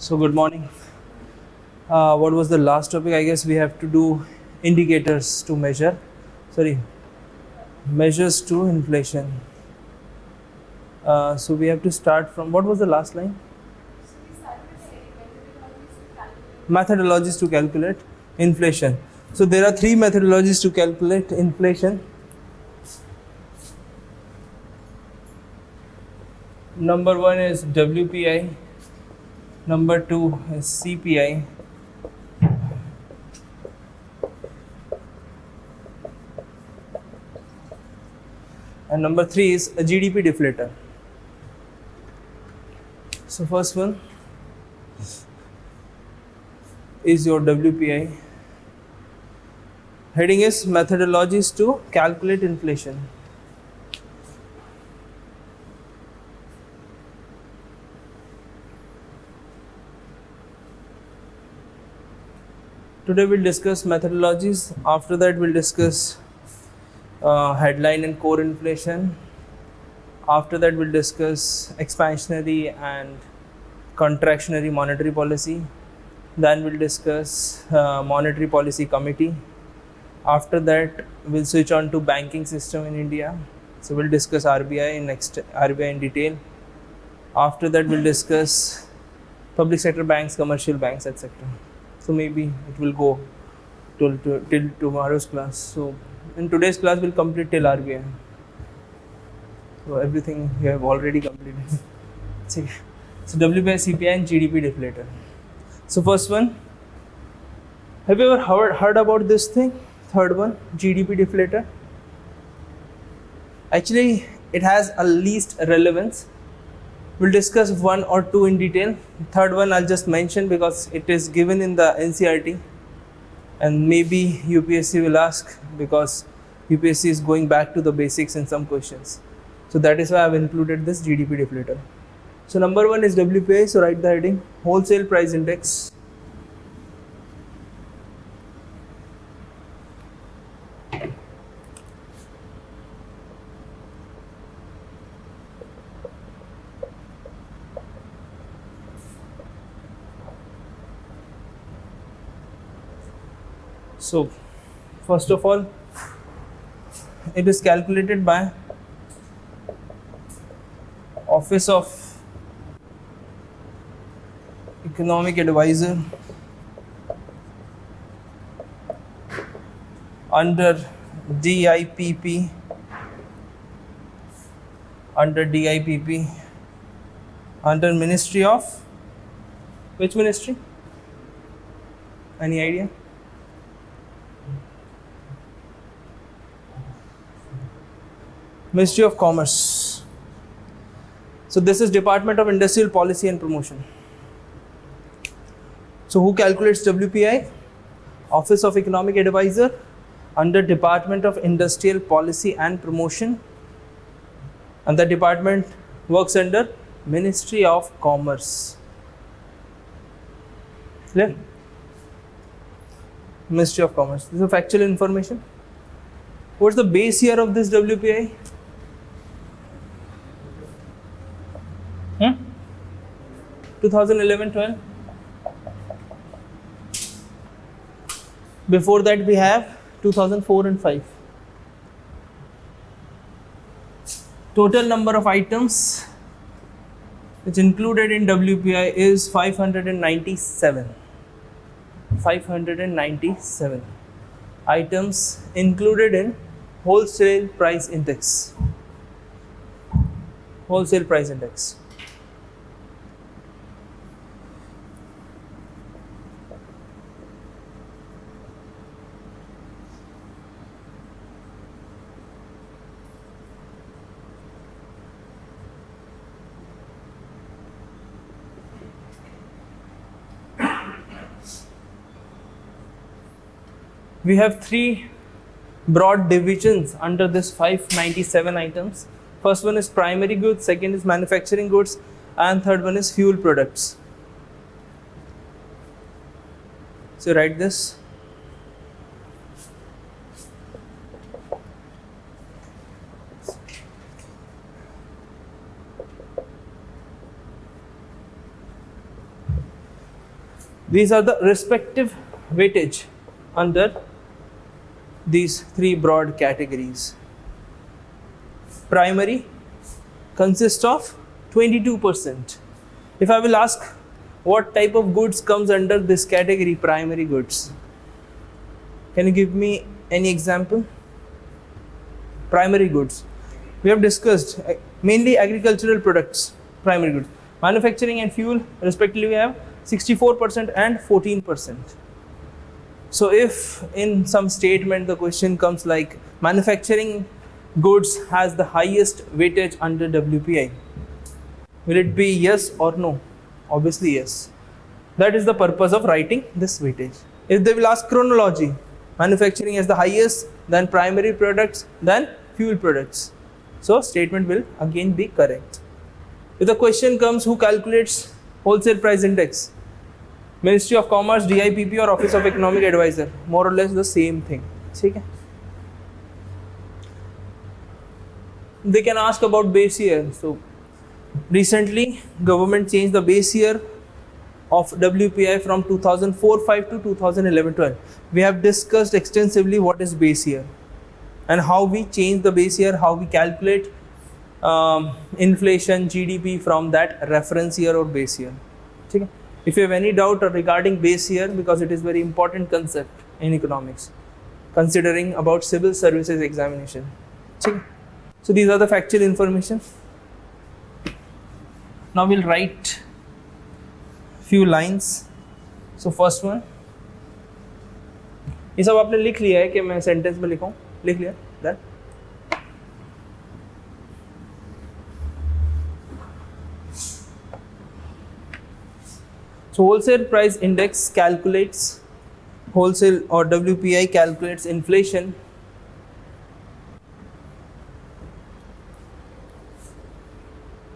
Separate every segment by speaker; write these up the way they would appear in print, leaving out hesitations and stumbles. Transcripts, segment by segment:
Speaker 1: So good morning. What was the last topic? I guess we have to do indicators to measure. Sorry, measures to inflation. So we have to start from what was the last line? Methodologies to calculate inflation. So there are three methodologies to calculate inflation. Number one is WPI. Number two is CPI. And number three is a GDP deflator. So first one is your WPI. Heading is methodologies to calculate inflation. Today we'll discuss methodologies. After that we'll discuss headline and core inflation. After that we'll discuss expansionary and contractionary monetary policy. Then we'll discuss monetary policy committee. After that we'll switch on to banking system in India. So we'll discuss RBI in detail. After that we'll discuss public sector banks, commercial banks, etc. So maybe it will go till tomorrow's class. So in today's class we'll complete till RBI. So everything we have already completed. So WPI, CPI and GDP deflator. So first one, have you ever heard about this thing? Third one, GDP deflator. Actually, it has a least relevance. We'll discuss one or two in detail. Third one I'll just mention because it is given in the NCERT, and maybe UPSC will ask because UPSC is going back to the basics in some questions. So that is why I've included this GDP deflator. So number one is WPI, so write the heading, wholesale price index. So first of all, it is calculated by Office of Economic Advisor under DIPP, under Ministry of, which ministry? Any idea? Ministry of Commerce. So this is Department of Industrial Policy and Promotion. So who calculates WPI? Office of Economic Advisor under Department of Industrial Policy and Promotion, and the department works under Ministry of Commerce. Clear? Ministry of Commerce. This is factual information. What's the base year of this WPI? 2011-12. Before that we have 2004 and 5. Total number of items which included in WPI is 597. 597 items included in wholesale price index. Wholesale price index. We have three broad divisions under this 597 items. First one is primary goods, second is manufacturing goods, and third one is fuel products. So write this. These are the respective weightage under these three broad categories. Primary consists of 22%. If I will ask what type of goods comes under this category, primary goods, can you give me any example? Primary goods. We have discussed mainly agricultural products, primary goods. Manufacturing and fuel, respectively, we have 64% and 14%. So if in some statement the question comes like manufacturing goods has the highest weightage under WPI, will it be yes or no? Obviously yes. That is the purpose of writing this weightage. If they will ask chronology, manufacturing has the highest, then primary products, then fuel products. So statement will again be correct. If the question comes who calculates wholesale price index, Ministry of Commerce, DIPP or Office of Economic Advisor, more or less the same thing. Okay? They can ask about base year. So recently government changed the base year of WPI from 2004-5 to 2011-12. We have discussed extensively what is base year and how we change the base year, how we calculate inflation, GDP from that reference year or base year. Okay? If you have any doubt regarding base year, because it is very important concept in economics, considering about civil services examination. Okay? So these are the factual information. Now we'll write few lines. So first one, ये सब आपने लिख लिया है कि मैं sentence में लिखूं? लिख लिया? That. So wholesale price index calculates wholesale or WPI calculates inflation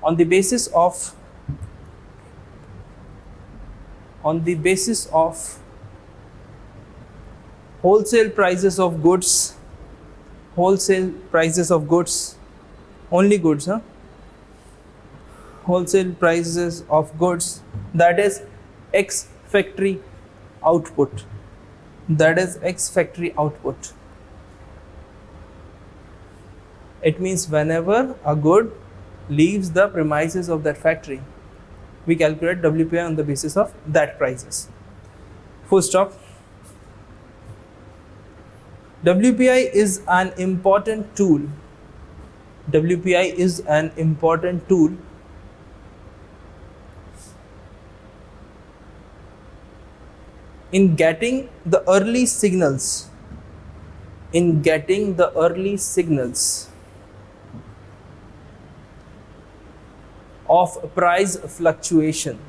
Speaker 1: on the basis of wholesale prices of goods, only goods, wholesale prices of goods, that is X factory output, It means whenever a good leaves the premises of that factory, we calculate WPI on the basis of that prices. Full stop. WPI is an important tool. WPI is an important tool in getting the early signals, of price fluctuation,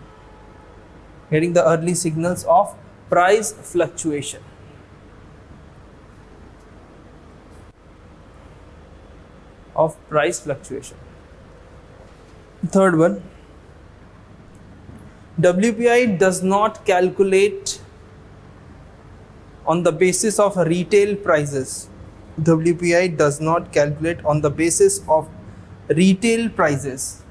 Speaker 1: getting the early signals of price fluctuation. Third one, WPI does not calculate on the basis of retail prices. WPI does not calculate on the basis of retail prices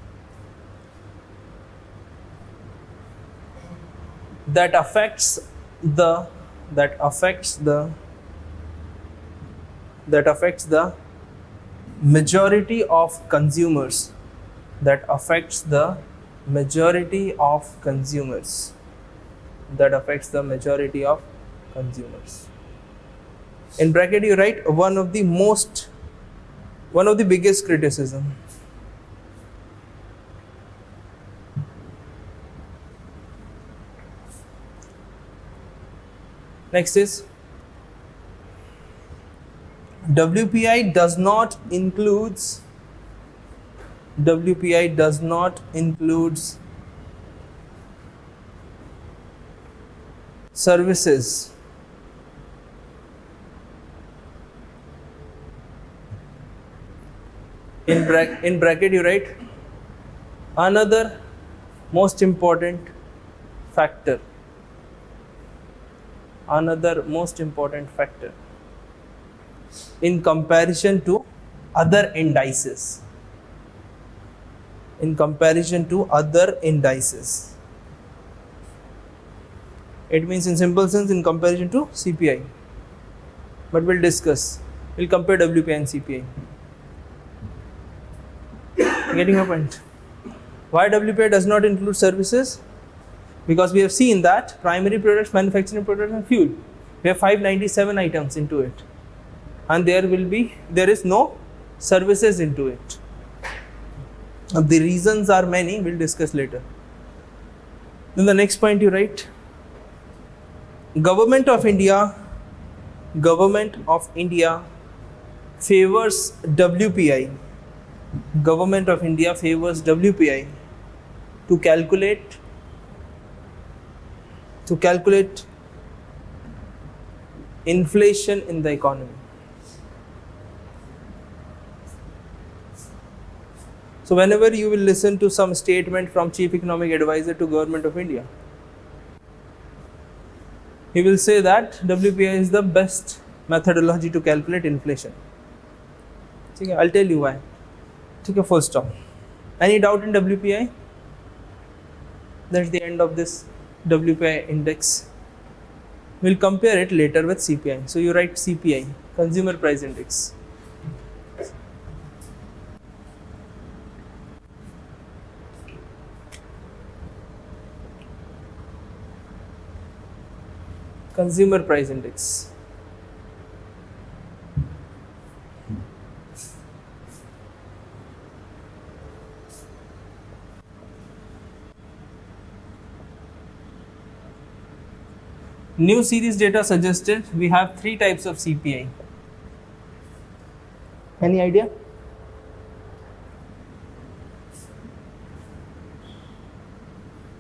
Speaker 1: that affects the majority of consumers, In bracket you write one of the biggest criticism. Next is WPI does not includes services. In bracket you write another most important factor. In comparison to other indices. It means in simple sense in comparison to CPI. But we'll discuss. We'll compare WPI and CPI. Getting your point? Why WPI does not include services? Because we have seen that primary products, manufacturing products and fuel. We have 597 items into it. And there is no services into it. The reasons are many, we'll discuss later. Then the next point you write, Government of India favors WPI. Government of India favors WPI to calculate inflation in the economy. So whenever you will listen to some statement from Chief Economic Advisor to Government of India, he will say that WPI is the best methodology to calculate inflation. Okay, I'll tell you why. Okay, full stop. Any doubt in WPI? That's the end of this WPI index. We'll compare it later with CPI. So you write CPI, Consumer Price Index. Consumer Price Index. New series data suggested we have 3 types of CPI. Any idea?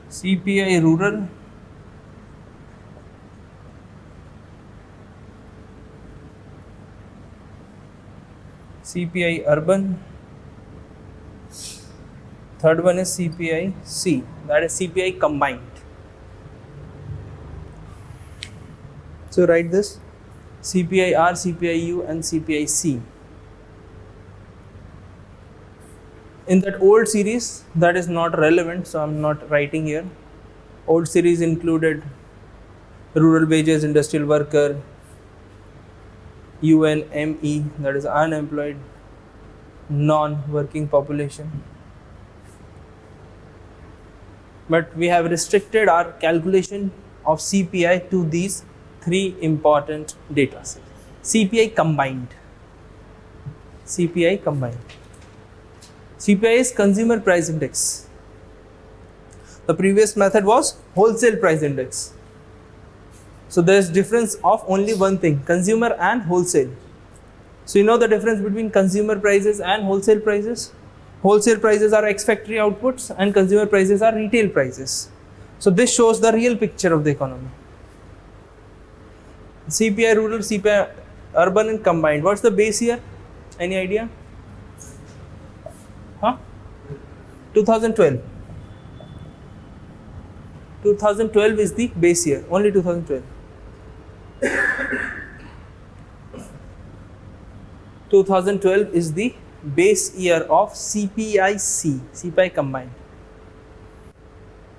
Speaker 1: CPI rural, CPI urban, third one is CPI C, that is CPI combined. So write this, CPI R, CPI U and CPI C. In that old series, that is not relevant, so I'm not writing here. Old series included rural wages, industrial worker, UNME, that is unemployed non-working population. But we have restricted our calculation of CPI to these 3 important data. CPI combined. CPI combined. CPI is Consumer Price Index. The previous method was Wholesale Price Index. So there is difference of only one thing, consumer and wholesale. So you know the difference between consumer prices and wholesale prices? Wholesale prices are ex-factory outputs and consumer prices are retail prices. So this shows the real picture of the economy. CPI rural, CPI urban and combined. What's the base year? Any idea? 2012. 2012 is the base year, only 2012. 2012 is the base year of CPI-C, CPI combined.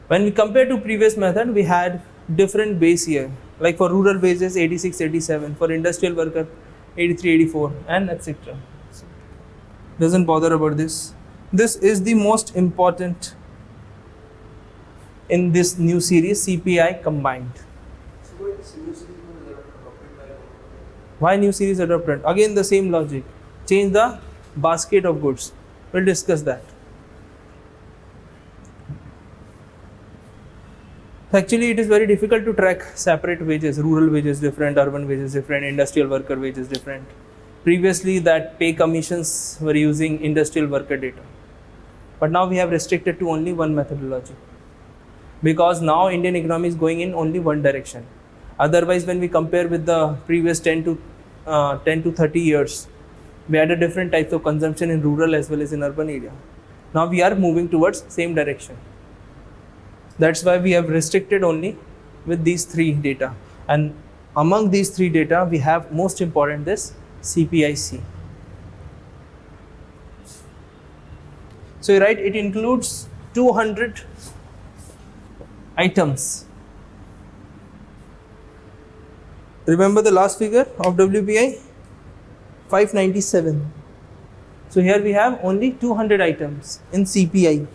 Speaker 1: When we compare to previous method, we had different base year, like for rural wages 86, 87, for industrial worker 83, 84 and etc. Doesn't bother about this. This is the most important in this new series, CPI combined. Why new series adopted? Again the same logic. Change the basket of goods. We'll discuss that. Actually, it is very difficult to track separate wages. Rural wages different, urban wages different, industrial worker wages different. Previously, that pay commissions were using industrial worker data. But now we have restricted to only one methodology. Because now Indian economy is going in only one direction. Otherwise, when we compare with the previous 10 to 30 years, we had a different types of consumption in rural as well as in urban area. Now we are moving towards same direction. That's why we have restricted only with these 3 data. And among these 3 data, we have most important this CPI-C. So you write it includes 200 items. Remember the last figure of WPI? 597. So here we have only 200 items in CPI.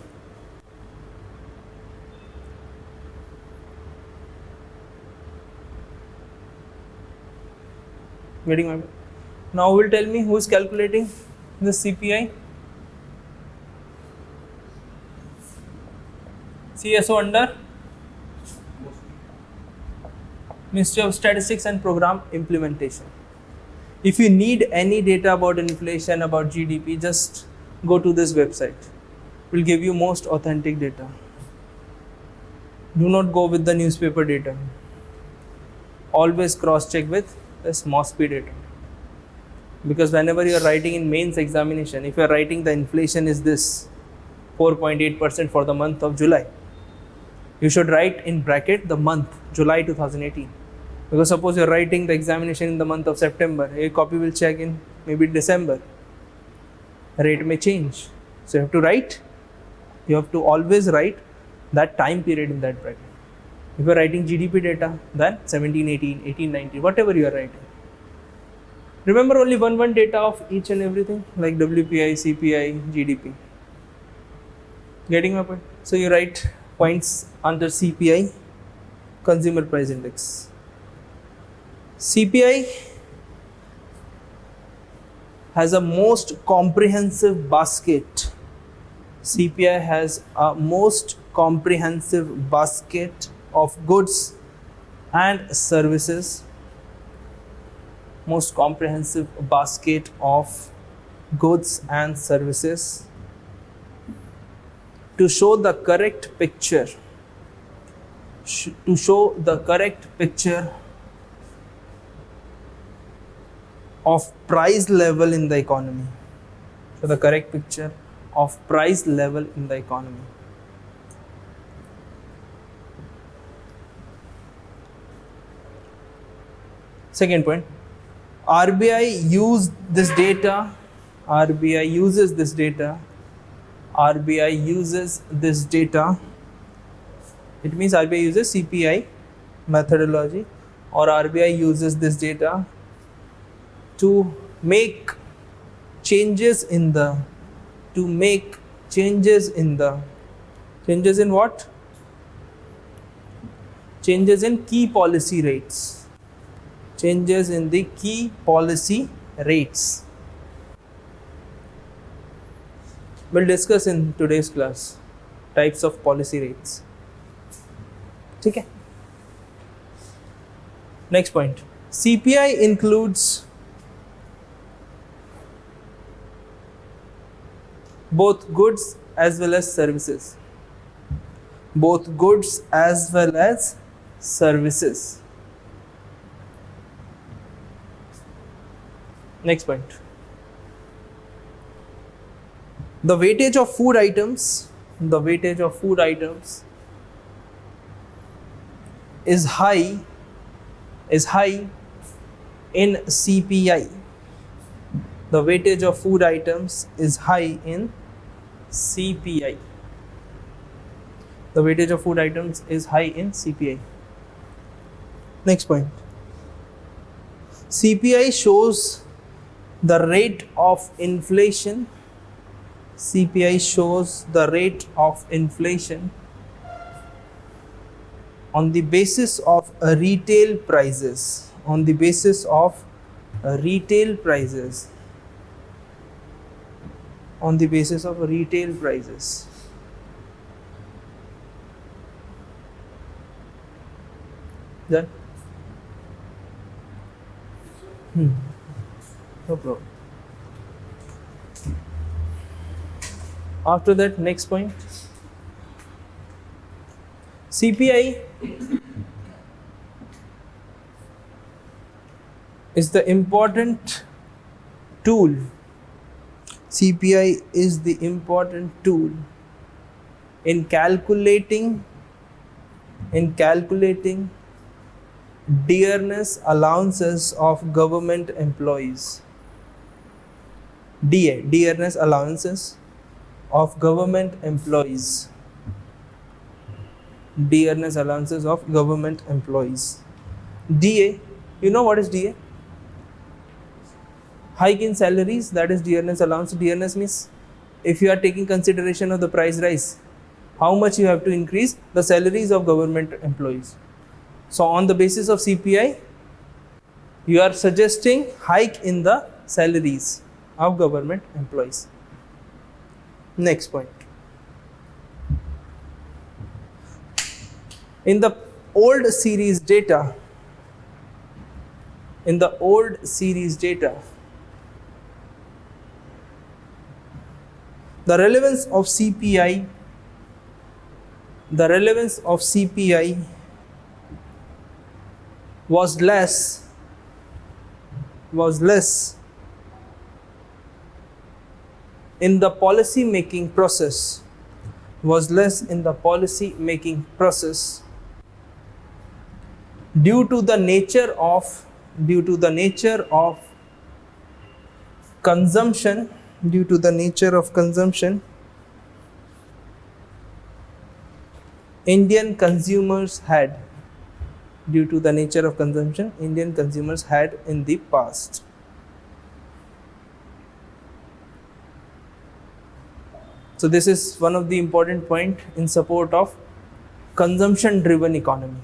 Speaker 1: Getting my point? Now will tell me who is calculating the CPI? CSO under Ministry of Statistics and Program Implementation. If you need any data about inflation, about GDP, just go to this website. It will give you most authentic data. Do not go with the newspaper data. Always cross-check with this MOSPI data. Because whenever you are writing in mains examination, if you are writing the inflation is this 4.8% for the month of July, you should write in bracket the month July 2018. Because suppose you are writing the examination in the month of September, a copy will check in maybe December. Rate may change. So you have to always write that time period in that bracket. If you are writing GDP data, then 17, 18, 18, 19, whatever you are writing. Remember only one data of each and everything like WPI, CPI, GDP. Getting my point? So you write points under CPI, Consumer Price Index. CPI has a most comprehensive basket. CPI has a most comprehensive basket of goods and services. Most comprehensive basket of goods and services to show the correct picture. To show the correct picture of price level in the economy. So the correct picture of price level in the economy. Second point, RBI uses this data. RBI uses this data. It means RBI uses CPI methodology, or RBI uses this data to make changes in what? Changes in key policy rates. Changes in the key policy rates. We'll discuss in today's class types of policy rates. Okay. Next point. CPI includes both goods as well as services. Both goods as well as services. Next point. The weightage of food items. The weightage of food items is high in CPI. The weightage of food items is high in CPI. The weightage of food items is high in CPI. Next point. CPI shows the rate of inflation. CPI shows the rate of inflation on the basis of retail prices. On the basis of retail prices. On the basis of retail prices. Done? No problem. After that, next point. CPI is the important tool. CPI is the important tool in calculating dearness allowances of government employees. DA, dearness allowances of government employees. Dearness allowances of government employees. DA You know what is DA? Hike in salaries, that is dearness allowance. Dearness means if you are taking consideration of the price rise, how much you have to increase the salaries of government employees. So on the basis of CPI, you are suggesting hike in the salaries of government employees. Next point. In the old series data, the relevance of CPI was less in the policy making process due to the nature of consumption Indian consumers had in the past. So this is one of the important point in support of consumption driven economy.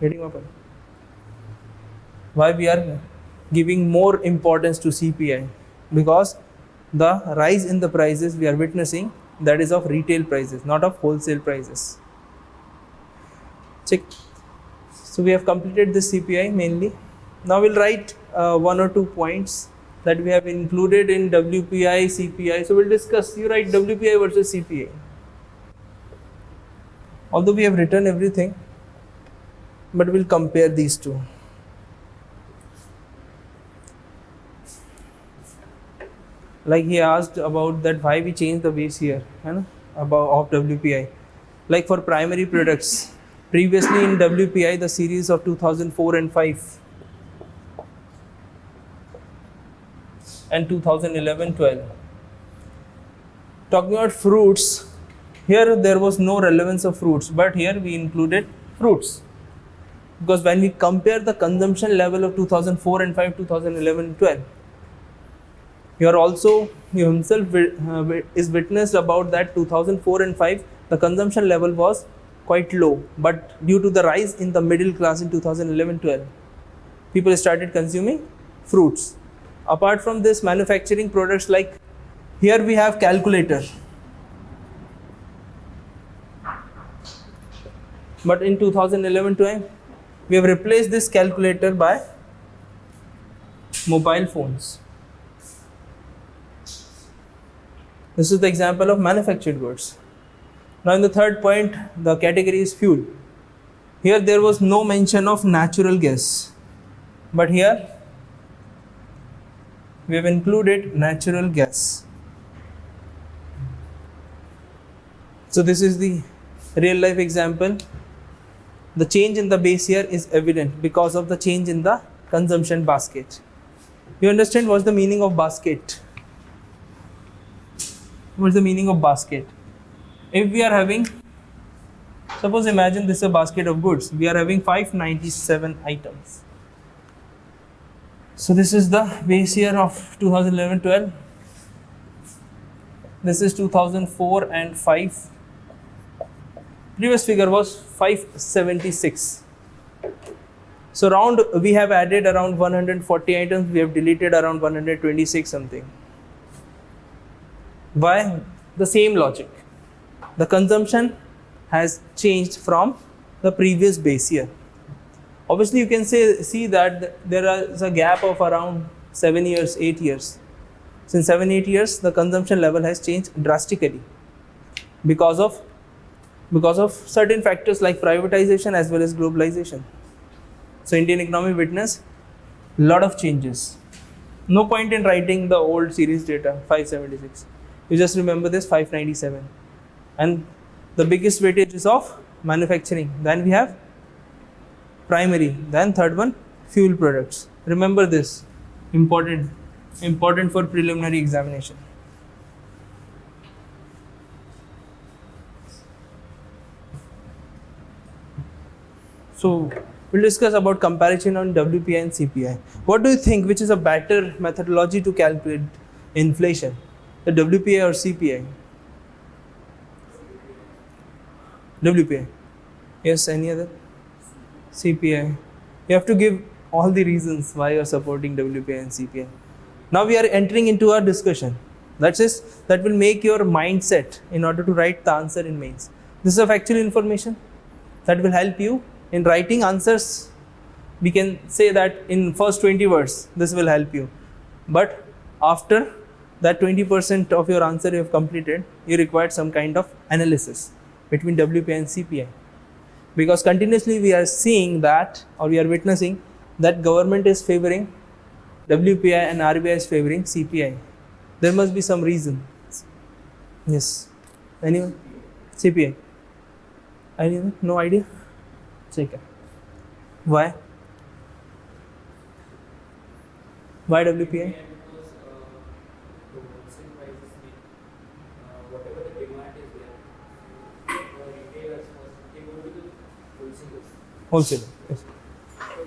Speaker 1: Getting my point? Why we are giving more importance to CPI? Because the rise in the prices we are witnessing, that is of retail prices, not of wholesale prices. Check. So we have completed this CPI mainly. Now we'll write one or two points that we have included in WPI, CPI. So we'll discuss. You write WPI versus CPI. Although we have written everything, but we'll compare these two. Like he asked about that why we changed the base here, about of WPI. Like for primary products, previously in WPI the series of 2004 and 5 and 2011-12. Talking about fruits, here there was no relevance of fruits, but here we included fruits. Because when we compare the consumption level of 2004 and 5, 2011-12, you himself is witnessed about that 2004 and 5, the consumption level was quite low, but due to the rise in the middle class in 2011-12, people started consuming fruits. Apart from this, manufacturing products, like here we have calculator, but in 2011-12, we have replaced this calculator by mobile phones. This is the example of manufactured goods. Now in the third point, the category is fuel. Here there was no mention of natural gas, but here we have included natural gas. So this is the real life example. The change in the base here is evident because of the change in the consumption basket. You understand what's the meaning of basket? What's the meaning of basket? If we are having, suppose imagine this is a basket of goods, we are having 597 items. So this is the base year of 2011-12. This is 2004 and 5. Previous figure was 576. So we have added around 140 items, we have deleted around 126 something. Why? The same logic. The consumption has changed from the previous base year. Obviously, you can see that there is a gap of around 7 years, 8 years. Since 7-8 years, the consumption level has changed drastically because of certain factors like privatization as well as globalization. So Indian economy witnessed a lot of changes. No point in writing the old series data 576. You just remember this 597. And the biggest weightage is of manufacturing. Then we have primary. Then third one, fuel products. Remember this, important for preliminary examination. So we'll discuss about comparison on WPI and CPI. What do you think, which is a better methodology to calculate inflation, the WPI or CPI? WPI. Yes, any other? CPI. You have to give all the reasons why you are supporting WPI and CPI. Now we are entering into our discussion. That will make your mindset in order to write the answer in mains. This is a factual information that will help you in writing answers. We can say that in first 20 words, this will help you. But after that 20% of your answer you have completed, you require some kind of analysis between WPI and CPI. Because continuously we are seeing that, or we are witnessing that government is favoring WPI and RBI is favoring CPI. There must be some reason. Yes. Anyone? CPI. Anyone? No idea? Check it. Why? Why WPI?
Speaker 2: Because the wholesale prices, whatever the demand is there, for retailers, they go to the wholesalers.
Speaker 1: Wholesale. Yes.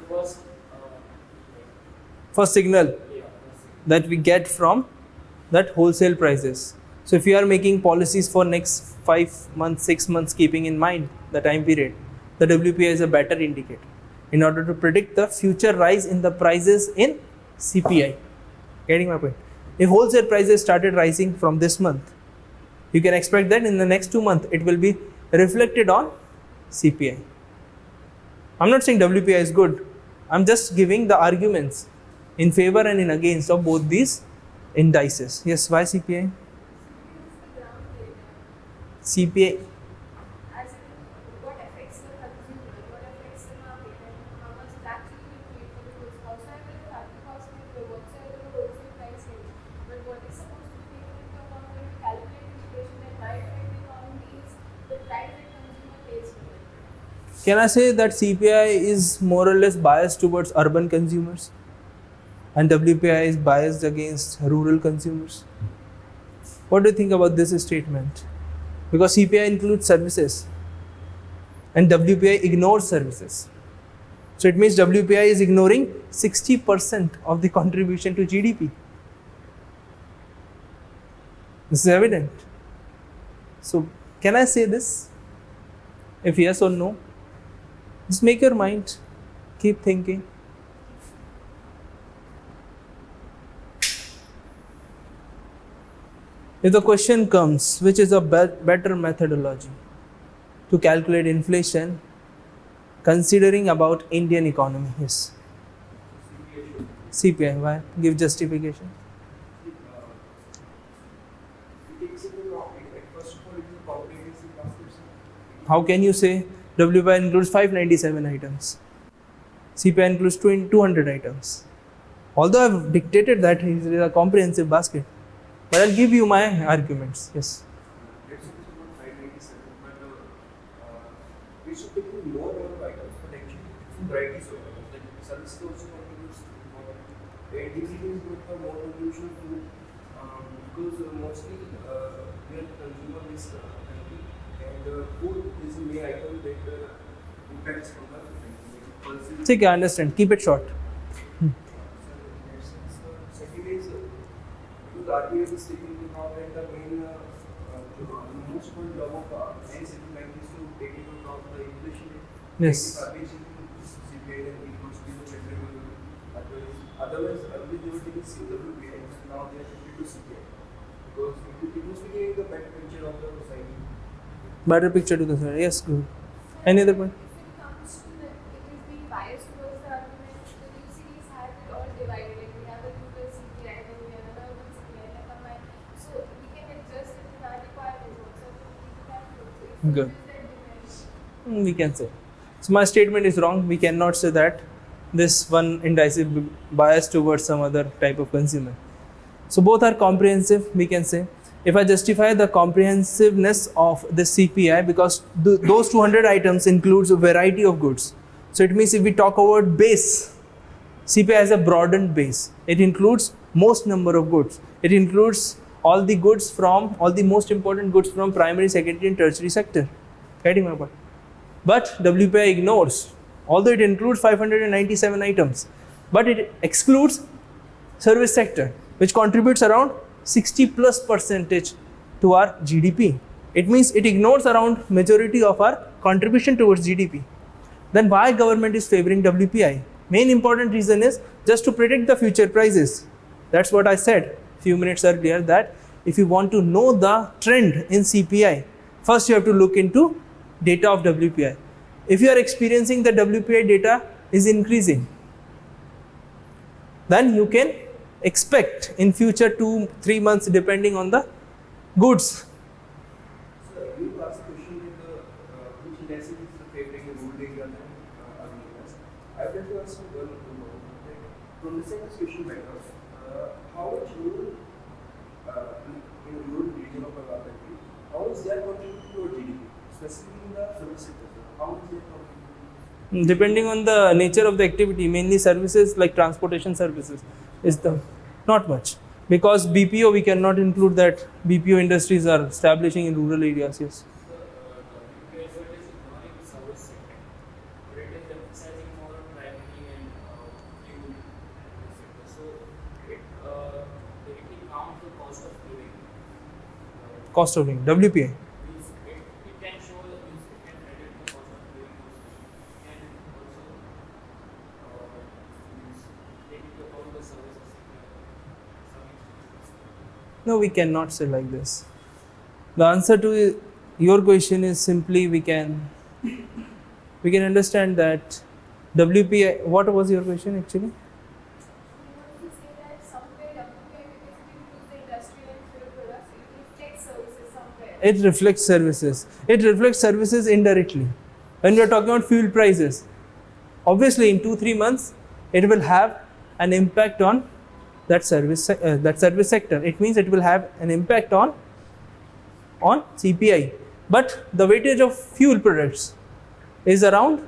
Speaker 2: So
Speaker 1: First signal that we get from that wholesale prices. So if you are making policies for next 5 months, 6 months, keeping in mind the time period, the WPI is a better indicator in order to predict the future rise in the prices in CPI. Getting my point? If wholesale prices started rising from this month, you can expect that in the next 2 months it will be reflected on CPI. I'm not saying WPI is good. I'm just giving the arguments in favor and in against of both these indices. Yes, why CPI? CPI.
Speaker 3: As in, what affects the consumer, what affects the market, and how much is actually being paid for the goods. Howsoever the factory cost may go, whatsoever the wholesale price may be. But what is supposed to be taken into account when we calculate inflation and by depending on these, the price that consumer pays for it.
Speaker 1: Can I say that CPI is more or less biased towards urban consumers and WPI is biased against rural consumers? What do you think about this statement? Because CPI includes services and WPI ignores services. So it means WPI is ignoring 60% of the contribution to GDP. This is evident. So can I say this? If yes or no, just make your mind, keep thinking. If the question comes, which is a better methodology to calculate inflation, considering about Indian economy? Yes. CPI. Why? Give justification. How can you say WPI includes 597 items? CPI includes 200 items. Although I've dictated that it is a comprehensive basket, but I'll give you my arguments. Yes.
Speaker 4: Let's say it's about 597, but we should take more number of items, but actually varieties of items. Like services also contributes more. DCT is good for more contribution to because mostly we are consumer based country, and food is the main item that impacts on the country.
Speaker 1: Take, I understand. Keep it short.
Speaker 4: Second is because RBI is taking into account that the main most important job of any central bank is to take into account the inflation rate.
Speaker 1: Yes.
Speaker 4: If RBI is taking CPI, then it goes to the central bank. Otherwise, earlier they were taking CWPI, and now they are shifted to CPI. Because it was taking the better picture of the society.
Speaker 1: Better picture to the side. Yes, good. Any other point?
Speaker 3: If it comes to that, it is being biased towards the argument, the new cities have it all divided. Like we have a rural CPI, then we have an urban CPI, like combined. So we can adjust it with our requirements also. So if
Speaker 1: Good.
Speaker 3: that demand,
Speaker 1: We can say. So my statement is wrong. We cannot say that this one index is biased towards some other type of consumer. So both are comprehensive, we can say. If I justify the comprehensiveness of the CPI, because those 200 items includes a variety of goods. So it means if we talk about base, CPI has a broadened base. It includes most number of goods. It includes all the goods from, all the most important goods from primary, secondary and tertiary sector. Getting my point? But WPI ignores although it includes 597 items, but it excludes service sector, which contributes around 60+% to our GDP. It means it ignores around majority of our contribution towards GDP. Then why government is favoring WPI? Main important reason is just to predict the future prices. That's what I said a few minutes earlier, that if you want to know the trend in CPI, first you have to look into data of WPI. If you are experiencing the WPI data is increasing, then you can expect in future 2-3 months depending on the goods.
Speaker 4: So you asked a question in the which indexes is favoring the rural area than urban areas. I would like to ask you one more. To understand this question better, how much rural in a rural region of our country, how is their contribution to our GDP, specifically in the service sector? How is their contribution?
Speaker 1: Depending on the nature of the activity, mainly services like transportation services is the not much, because BPO we cannot include that. BPO industries are establishing in rural areas. Yes.
Speaker 2: WPI is ignoring the service sector, but it is emphasizing more on primary and fuel sector. So it directly counts the cost of living.
Speaker 1: Cost of living, WPI.
Speaker 2: It can show the it can predict the cost of living also. It can also take into account the services sector.
Speaker 1: No, we cannot say like this. The answer to your question is simply we can understand that WPI. What was your question actually?
Speaker 3: You want to say that somewhere WPI, because it includes the industrial and fuel products, it reflects services somewhere.
Speaker 1: It reflects services. It reflects services indirectly. When we are talking about fuel prices, obviously in 2-3 months, it will have an impact on that service sector. It means it will have an impact on CPI. But the weightage of fuel products is around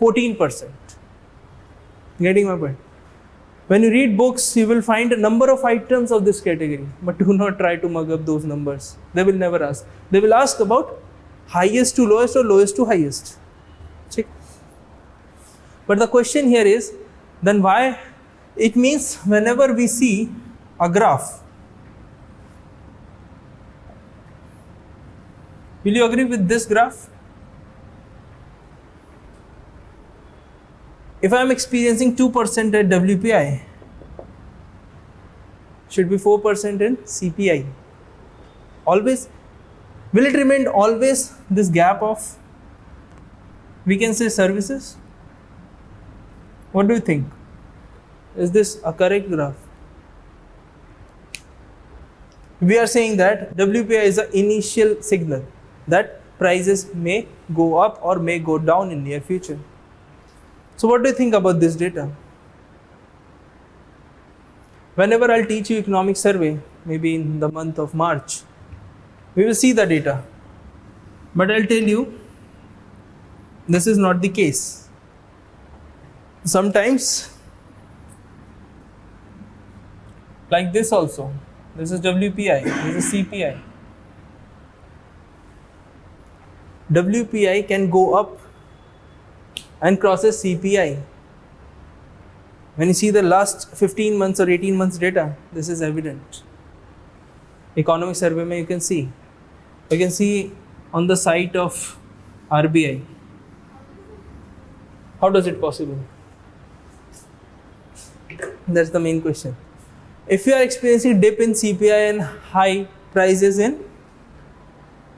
Speaker 1: 14%. Getting my point? When you read books, you will find a number of items of this category, but do not try to mug up those numbers. They will never ask. They will ask about highest to lowest or lowest to highest. Check. But the question here is, then why? It means whenever we see a graph, will you agree with this graph? If I am experiencing 2% at WPI, should be 4% in CPI. Always, will it remain always this gap of, we can say, services? What do you think? Is this a correct graph? We are saying that WPI is an initial signal that prices may go up or may go down in near future. So what do you think about this data? Whenever I'll teach you economic survey, maybe in the month of March, we will see the data. But I'll tell you, this is not the case. Sometimes, like this also, this is WPI, this is CPI. WPI can go up and crosses CPI. When you see the last 15 months or 18 months data, this is evident. Economic survey mein you can see. You can see on the site of RBI. How does it possible? That's the main question. If you are experiencing dip in CPI and high prices in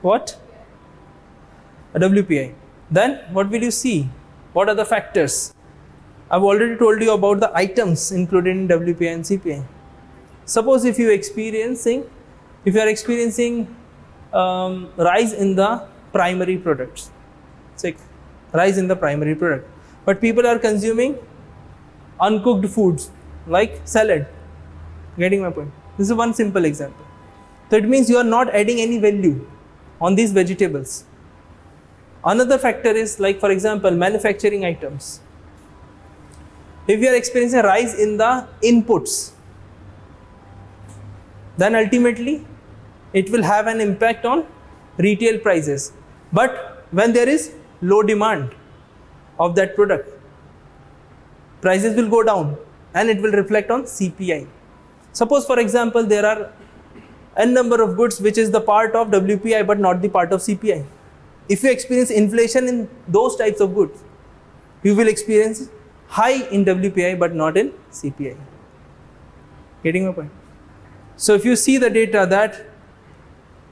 Speaker 1: what? WPI, then what will you see? What are the factors? I've already told you about the items included in WPI and CPI. Suppose if you are experiencing rise in the primary products, rise in the primary product, but people are consuming uncooked foods like salad. Getting my point? This is one simple example. So it means you are not adding any value on these vegetables. Another factor is, like for example, manufacturing items. If you are experiencing a rise in the inputs, then ultimately it will have an impact on retail prices. But when there is low demand, of that product, prices will go down and it will reflect on CPI. Suppose for example there are n number of goods which is the part of WPI but not the part of CPI. If you experience inflation in those types of goods, you will experience high in WPI but not in CPI. Getting my point? So if you see the data,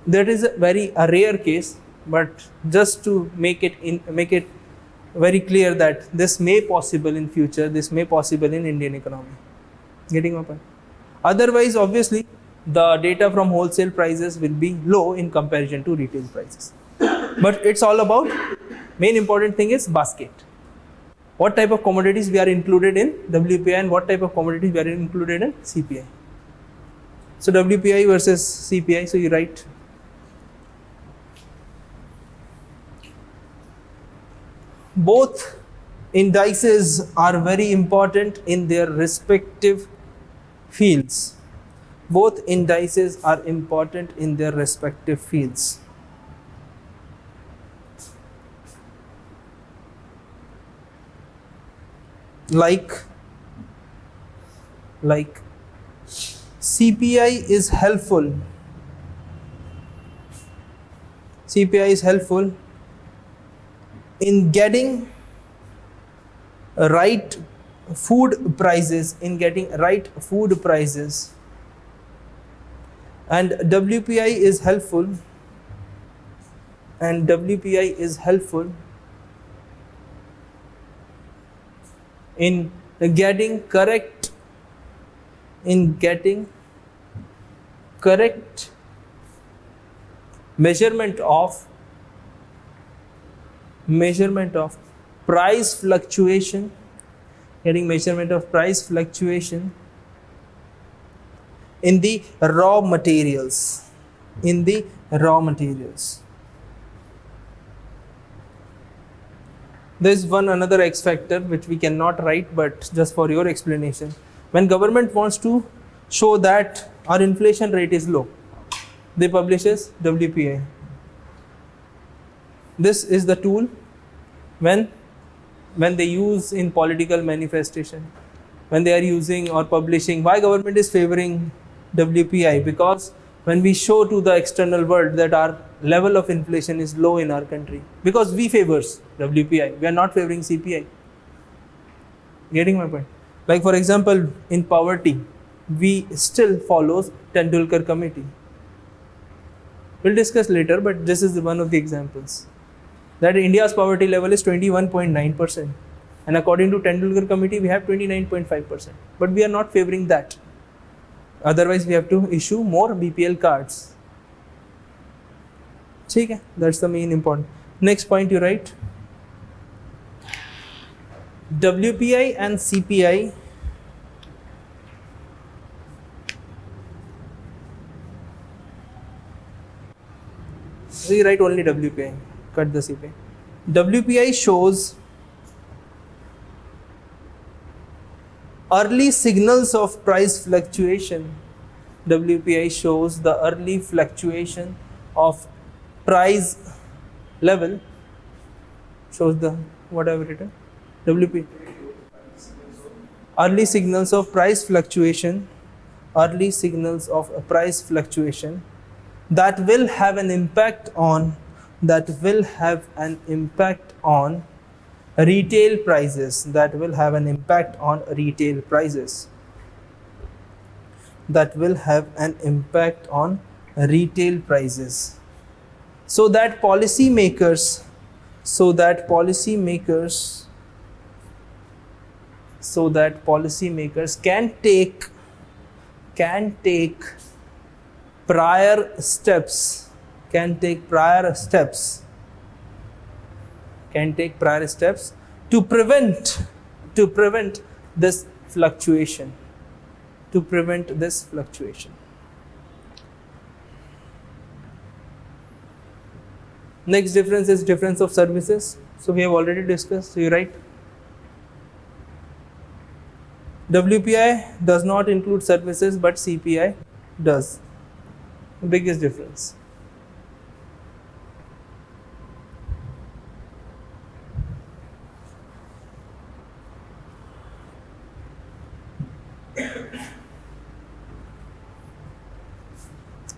Speaker 1: that is a rare case, but just to make it very clear that this may possible in future, this may possible in Indian economy. Getting my point? Otherwise, obviously, the data from wholesale prices will be low in comparison to retail prices. But it's all about, main important thing is basket. What type of commodities we are included in WPI and what type of commodities we are included in CPI. So WPI versus CPI, so you write both indices are very important in their respective fields. Both indices are important in their respective fields. Like CPI is helpful. CPI is helpful in getting right food prices, and WPI is helpful, in getting correct measurement of price fluctuation, in the raw materials. There is another X factor which we cannot write, but just for your explanation. When government wants to show that our inflation rate is low, they publishes WPI. This is the tool when they use in political manifestation, when they are using or publishing. Why government is favoring WPI? Because when we show to the external world that our level of inflation is low in our country, because we favors WPI, we are not favoring CPI. Getting my point? Like for example, in poverty, we still follows Tendulkar committee. We'll discuss later, but this is one of the examples. That India's poverty level is 21.9%, and according to Tendulkar committee, we have 29.5%. But we are not favoring that. Otherwise, we have to issue more BPL cards. Okay, that's the main important. Next point you write. WPI and CPI so you write only WPI, cut the CPI. WPI shows early signals of price fluctuation. WPI shows the early fluctuation of price level, shows the what I have written. WPI early signals of price fluctuation, that will have an impact on retail prices. So that policymakers can take prior steps to prevent this fluctuation. Next difference is difference of services. So we have already discussed. So you write WPI does not include services, but CPI does. The biggest difference.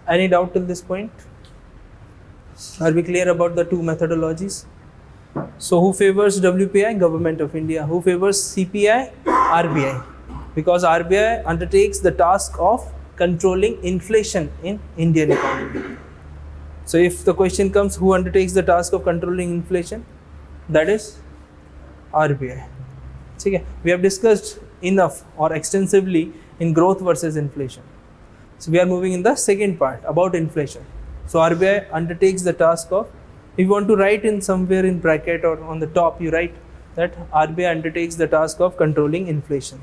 Speaker 1: Any doubt till this point? Are we clear about the two methodologies? So who favors WPI? Government of India. Who favors CPI? RBI. Because RBI undertakes the task of controlling inflation in Indian economy. So if the question comes, who undertakes the task of controlling inflation? That is RBI. Okay. We have discussed enough or extensively in growth versus inflation. So we are moving in the second part about inflation. So RBI undertakes the task of, if you want to write in somewhere in bracket or on the top, you write that RBI undertakes the task of controlling inflation.